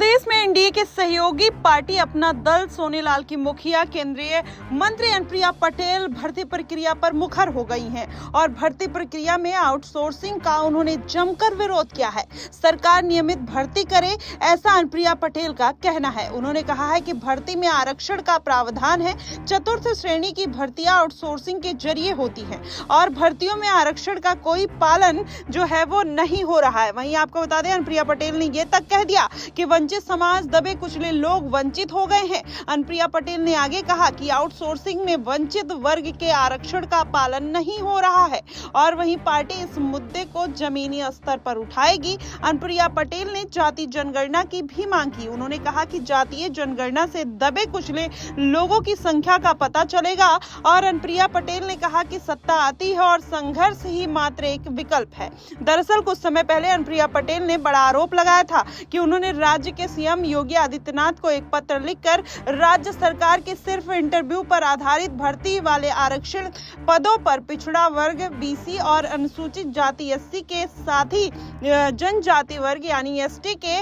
प्रदेश में एनडीए के सहयोगी पार्टी अपना दल सोनेलाल की मुखिया केंद्रीय मंत्री अनुप्रिया पटेल भर्ती प्रक्रिया पर मुखर हो गई हैं और भर्ती प्रक्रिया में आउटसोर्सिंग का उन्होंने जमकर विरोध किया है। सरकार नियमित भर्ती करे, ऐसा अनुप्रिया पटेल का कहना है। उन्होंने कहा है कि भर्ती में आरक्षण का प्रावधान है। चतुर्थ श्रेणी की भर्तियां आउटसोर्सिंग के जरिए होती है और भर्तियों में आरक्षण का कोई पालन जो है वो नहीं हो रहा है। वहीं आपको बता दें, अनुप्रिया पटेल ने ये तक कह दिया कि वंचित समाज, दबे कुचले लोग वंचित हो गए हैं। अनुप्रिया पटेल ने आगे कहा कि आउटसोर्सिंग में वंचित वर्ग के आरक्षण का पालन नहीं हो रहा है और वहीं पार्टी इस मुद्दे को जमीनी स्तर पर उठाएगी। अनुप्रिया पटेल ने जाति जनगणना की भी मांग की। उन्होंने कहा कि जातीय जनगणना से दबे कुचले लोगों की संख्या का पता चलेगा और अनुप्रिया पटेल ने कहा कि सत्ता आती है और संघर्ष ही मात्र एक विकल्प है। दरअसल कुछ समय पहले अनुप्रिया पटेल ने बड़ा आरोप लगाया था कि उन्होंने राज्य के सीएम योगी आदित्यनाथ को एक पत्र लिखकर राज्य सरकार के सिर्फ इंटरव्यू पर आधारित भर्ती वाले आरक्षण पदों पर पिछड़ा वर्ग, बीसी और अनुसूचित जाति एससी के साथ ही जनजाति वर्ग यानी एसटी के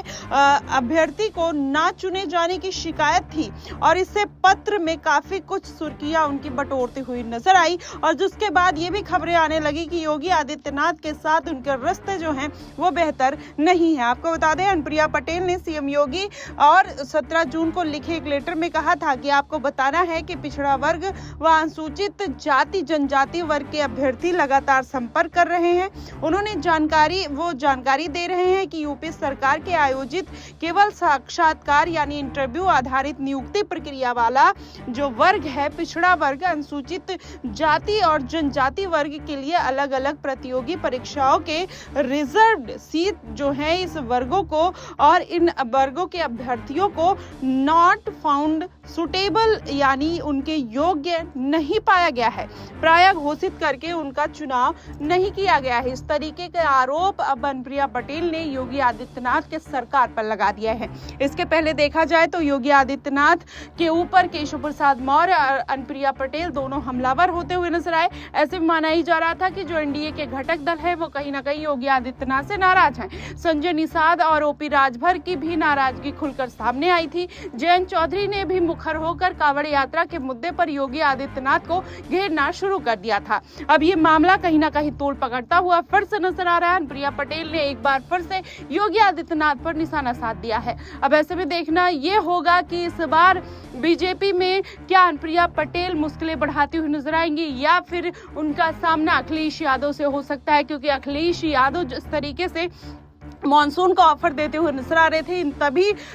अभ्यर्थी को ना चुने जाने की शिकायत थी और इससे पत्र में काफी कुछ सुर्खियां उनकी बटोरती हुई नजर आई और जिसके बाद ये भी खबरें आने लगी कि योगी आदित्यनाथ के साथ उनके रिश्ते जो हैं वो बेहतर नहीं है। आपको बता दें, अनुप्रिया पटेल ने सीएम योगी और 17 जून को लिखे एक लेटर में कहा था कि आपको बताना है कि पिछड़ा वर्ग व अनुसूचित जाति जनजाति वर्ग के अभ्यर्थी लगातार संपर्क कर रहे हैं। उन्होंने जानकारी दे रहे हैं कि यूपी सरकार के आयोजित केवल साक्षात्कार यानी इंटरव्यू आधारित नियुक्ति प्रक्रिया वाला जो वर्ग है, पिछड़ा वर्ग, अनुसूचित जाति और जनजाति वर्ग के लिए अलग अलग प्रतियोगी परीक्षाओं के रिजर्व्ड सीट जो है इस वर्गों को और इन वर्गों के अभ्यर्थियों को नॉट फाउंड सुटेबल यानी उनके योग्य नहीं पाया गया है, प्राय घोषित करके उनका चुनाव नहीं किया गया है। इस तरीके के आरोप अब अनुप्रिया पटेल ने योगी आदित्यनाथ के सरकार पर लगा दिया है। इसके पहले देखा जाए तो योगी आदित्यनाथ के ऊपर केशव प्रसाद मौर्य और अनुप्रिया पटेल दोनों हमलावर होते हुए नजर आए। ऐसे में माना ही जा रहा था कि जो एनडीए के घटक दल है वो कहीं ना कहीं योगी आदित्यनाथ से नाराज हैं। संजय निषाद और ओपी राजभर की भी नाराजगी खुलकर सामने आई थी। जयंत चौधरी ने भी मुखर होकर कांवड़ यात्रा के मुद्दे पर योगी आदित्यनाथ को घेरना शुरू कर दिया था। अब ये मामला कहीं ना कहीं तोड़ पकड़ता हुआ फिर से नजर आ रहा है। अनुप्रिया पटेल ने एक बार फिर से योगी आदित्यनाथ पर निशाना साध दिया है। अब ऐसे में देखना ये होगा कि इस बार बीजेपी में क्या अनुप्रिया पटेल मुश्किलें बढ़ाती हुई नजर आएंगी या फिर उनका सामना अखिलेश यादव से हो सकता है, क्योंकि अखिलेश यादव जिस तरीके से मॉनसून का ऑफर देते हुए नजर आ रहे थे,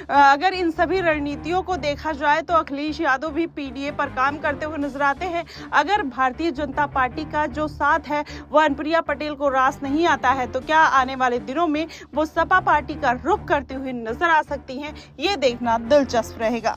अगर इन सभी रणनीतियों को देखा जाए तो अखिलेश यादव भी पीडीए पर काम करते हुए नजर आते हैं। अगर भारतीय जनता पार्टी का जो साथ है वो अनुप्रिया पटेल को रास नहीं आता है तो क्या आने वाले दिनों में वो सपा पार्टी का रुख करते हुए नजर आ सकती हैं, ये देखना दिलचस्प रहेगा।